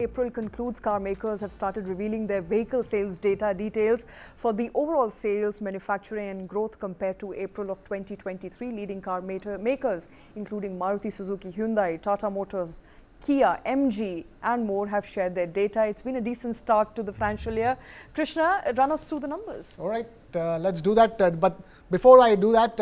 April concludes, car makers have started revealing their vehicle sales details for the overall sales, manufacturing and growth compared to April of 2023. Leading car makers including Maruti, Suzuki, Hyundai, Tata Motors, Kia, MG and more have shared their data. It's been a decent start to the financial year. Krishna, run us through the numbers. All right, let's do that. But before I do that,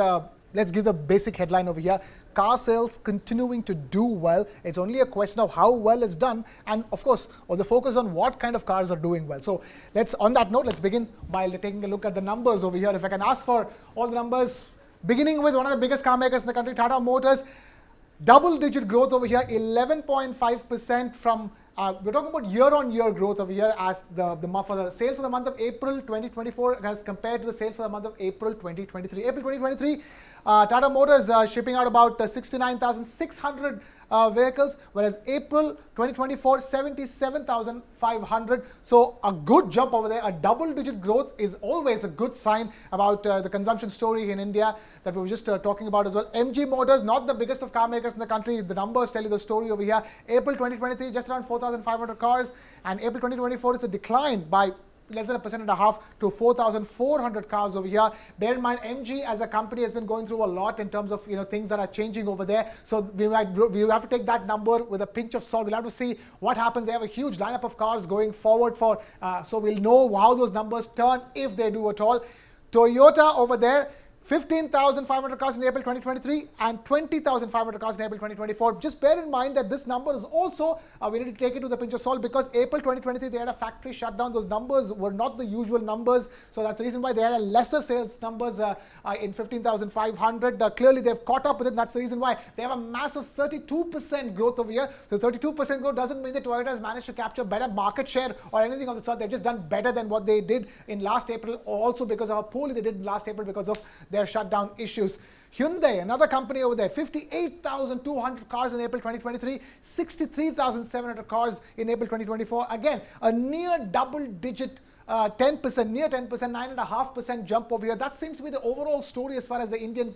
let's give the basic headline over here. Car sales continuing to do well. It's only a question of how well it's done, and of course, the focus on what kind of cars are doing well. So on that note, let's begin by taking a look at the numbers over here. If I can ask for all the numbers, beginning with one of the biggest car makers in the country, Tata Motors. Double-digit growth over here, 11.5% from, we're talking about year-on-year growth over here as for the sales for the month of April 2024 as compared to the sales for the month of April 2023. April 2023, Tata Motors shipping out about 69,600 vehicles, whereas April 2024, 77,500. So a good jump over there. A double-digit growth is always a good sign about the consumption story in India that we were just talking about as well. MG Motors, not the biggest of car makers in the country. The numbers tell you the story over here. April 2023, just around 4,500 cars, and April 2024 is a decline by less than 1.5% to 4,400 cars over here. Bear in mind, MG as a company has been going through a lot in terms of things that are changing over there. So we have to take that number with a pinch of salt. We'll have to see what happens. They have a huge lineup of cars going forward so we'll know how those numbers turn if they do at all. Toyota over there, 15,500 cars in April 2023 and 20,500 cars in April 2024. Just bear in mind that this number is also, we need to take it with a pinch of salt because April 2023 they had a factory shutdown. Those numbers were not the usual numbers. So that's the reason why they had a lesser sales numbers in 15,500. Clearly they've caught up with it. That's the reason why they have a massive 32% growth over here. So 32% growth doesn't mean that Toyota has managed to capture better market share or anything of the sort. They've just done better than what they did in last April, also because of how poorly they did last April because of their shutdown issues. Hyundai, another company over there, 58,200 cars in April 2023, 63,700 cars in April 2024. Again, a near double-digit 10%, near 10%, 9.5% jump over here. That seems to be the overall story as far as the Indian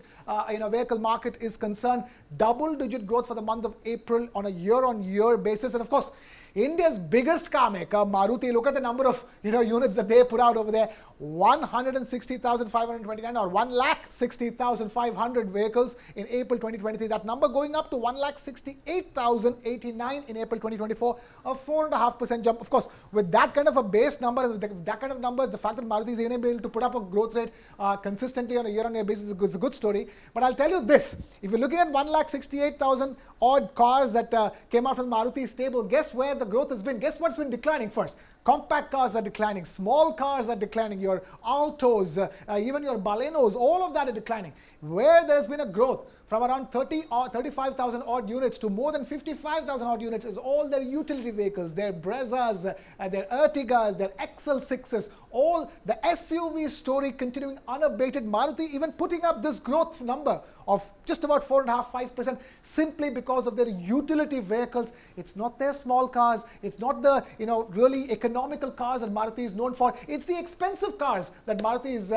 vehicle market is concerned. Double-digit growth for the month of April on a year-on-year basis. And of course, India's biggest car maker, Maruti, look at the number of units that they put out over there. 160,529 or 160,500 vehicles in April 2023. That number going up to 168,089 in April 2024, a 4.5% jump. Of course, with that kind of a base number, with that kind of numbers, the fact that Maruti is even able to put up a growth rate consistently on a year-on-year basis is a good story. But I'll tell you this, if you're looking at 168,000 odd cars that came out from Maruti stable, guess where the growth has been? Guess what's been declining first? Compact cars are declining, small cars are declining, your Altos, even your Balenos, all of that are declining. Where there's been a growth from around 35,000 odd units to more than 55,000 odd units is all their utility vehicles, their Brezzas, their Ertigas, their XL6s, all the SUV story continuing unabated. Maruti even putting up this growth number of just about 4.5-5% simply because of their utility vehicles. It's not their small cars. It's not the really economical cars that Maruti is known for. It's the expensive cars that Maruti is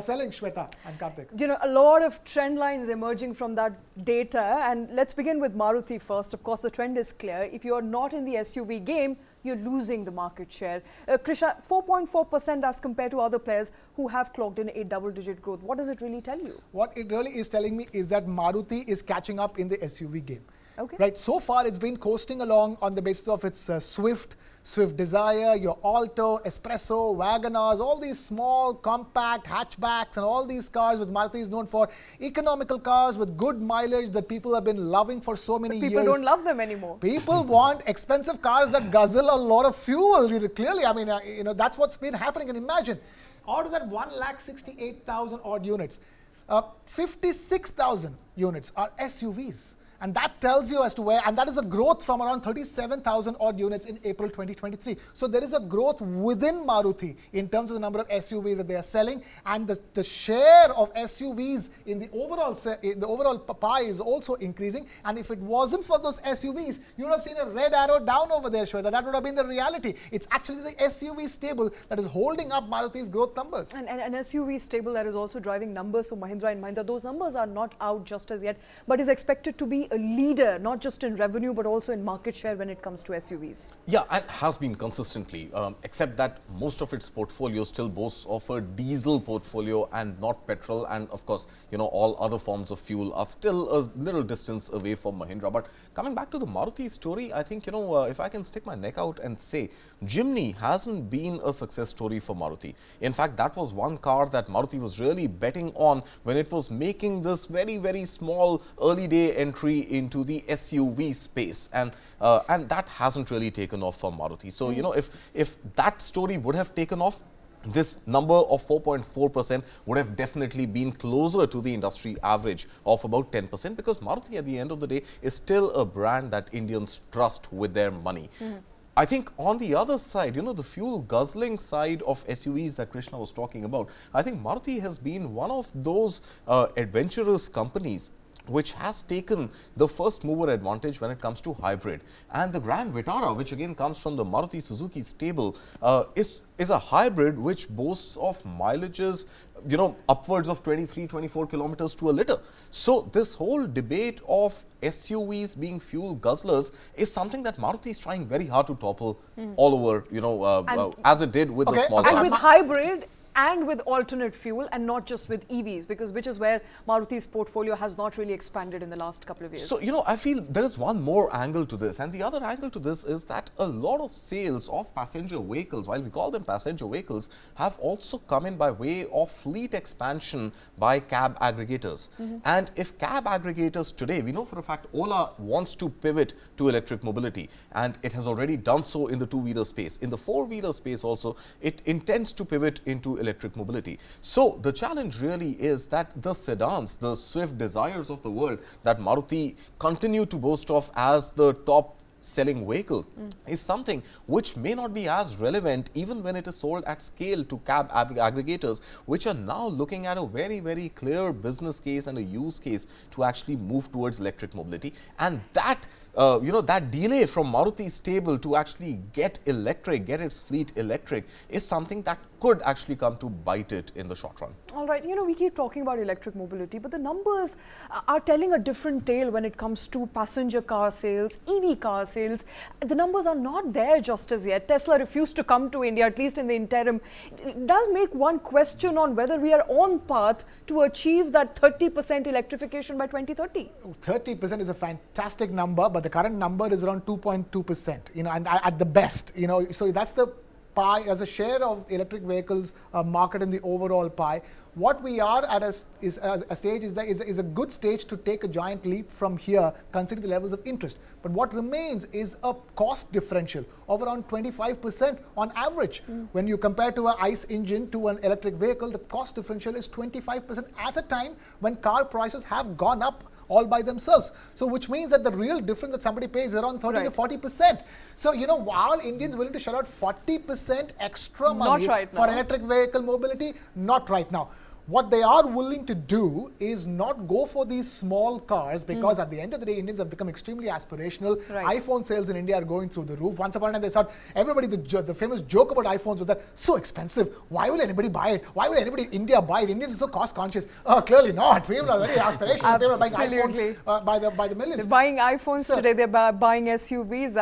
selling, Shweta and Karthik. A lot of trend lines emerging from that data, and let's begin with Maruti first. Of course, the trend is clear. If you're not in the SUV game, you're losing the market share. Krishna, 4.4% as compared to other players who have clocked in a double-digit growth. What does it really tell you? What it really is telling me is that Maruti is catching up in the SUV game. Okay. Right. So far, it's been coasting along on the basis of its Swift Desire, your Alto, Espresso, Wagonars, all these small, compact hatchbacks and all these cars which Maruti is known for. Economical cars with good mileage that people have been loving for so many years. People don't love them anymore. People want expensive cars that guzzle a lot of fuel. Clearly, I mean, that's what's been happening. And imagine, out of that 168,000 odd units, 56,000 units are SUVs. And that tells you as to where, and that is a growth from around 37,000 odd units in April 2023. So there is a growth within Maruti in terms of the number of SUVs that they are selling, and the share of SUVs in the overall pie is also increasing. And if it wasn't for those SUVs, you would have seen a red arrow down over there, Shweta. That would have been the reality. It's actually the SUV stable that is holding up Maruti's growth numbers. And an SUV stable that is also driving numbers for Mahindra and Mahindra. Those numbers are not out just as yet, but is expected to be Maruti a leader, not just in revenue, but also in market share when it comes to SUVs? Yeah, and has been consistently, except that most of its portfolio still boasts of a diesel portfolio and not petrol. And of course, all other forms of fuel are still a little distance away from Mahindra. But coming back to the Maruti story, I think, if I can stick my neck out and say, Jimny hasn't been a success story for Maruti. In fact, that was one car that Maruti was really betting on when it was making this very, very small early day entry into the SUV space. And that hasn't really taken off for Maruti. So, if that story would have taken off, this number of 4.4% would have definitely been closer to the industry average of about 10%, because Maruti at the end of the day is still a brand that Indians trust with their money. I think on the other side, the fuel guzzling side of SUVs that Krishna was talking about, I think Maruti has been one of those adventurous companies which has taken the first mover advantage when it comes to hybrid. And the Grand Vitara, which again comes from the Maruti Suzuki stable, is a hybrid which boasts of mileages, upwards of 23, 24 kilometers to a liter. So this whole debate of SUVs being fuel guzzlers is something that Maruti is trying very hard to topple all over, as it did with the small cars. And with hybrid and with alternate fuel, and not just with EVs, which is where Maruti's portfolio has not really expanded in the last couple of years. So, I feel there is one more angle to this, and the other angle to this is that a lot of sales of passenger vehicles, while we call them passenger vehicles, have also come in by way of fleet expansion by cab aggregators. And if cab aggregators today, we know for a fact Ola wants to pivot to electric mobility, and it has already done so in the two-wheeler space. In the four-wheeler space also, it intends to pivot into electric mobility. So the challenge really is that the sedans, the Swift Desires of the world that Maruti continue to boast of as the top selling vehicle is something which may not be as relevant even when it is sold at scale to cab aggregators, which are now looking at a very, very clear business case and a use case to actually move towards electric mobility. And that that delay from Maruti's stable to actually get its fleet electric is something that could actually come to bite it in the short run. All right, we keep talking about electric mobility, but the numbers are telling a different tale when it comes to passenger car sales, EV car sales. The numbers are not there just as yet. Tesla refused to come to India, at least in the interim. It does make one question on whether we are on path to achieve that 30% electrification by 2030. 30% is a fantastic number, but the current number is around 2.2%, and at the best, so that's the pie as a share of electric vehicles market in the overall pie. What we are at a stage is a good stage to take a giant leap from here, considering the levels of interest. But what remains is a cost differential of around 25% on average. When you compare to an ICE engine to an electric vehicle, the cost differential is 25% at a time when car prices have gone up all by themselves. So which means that the real difference that somebody pays is around 30 to 40%. So, are Indians willing to shell out 40% extra money for electric vehicle mobility? Not right now. What they are willing to do is not go for these small cars, because at the end of the day, Indians have become extremely aspirational. iPhone sales in India are going through the roof. Once upon a time, they thought the famous joke about iPhones was that so expensive. Why will anybody buy it? Why will anybody in India buy it? Indians are so cost conscious. Clearly not. People are very aspirational. People are buying iPhones by the millions. They're buying iPhones today. They're buying SUVs.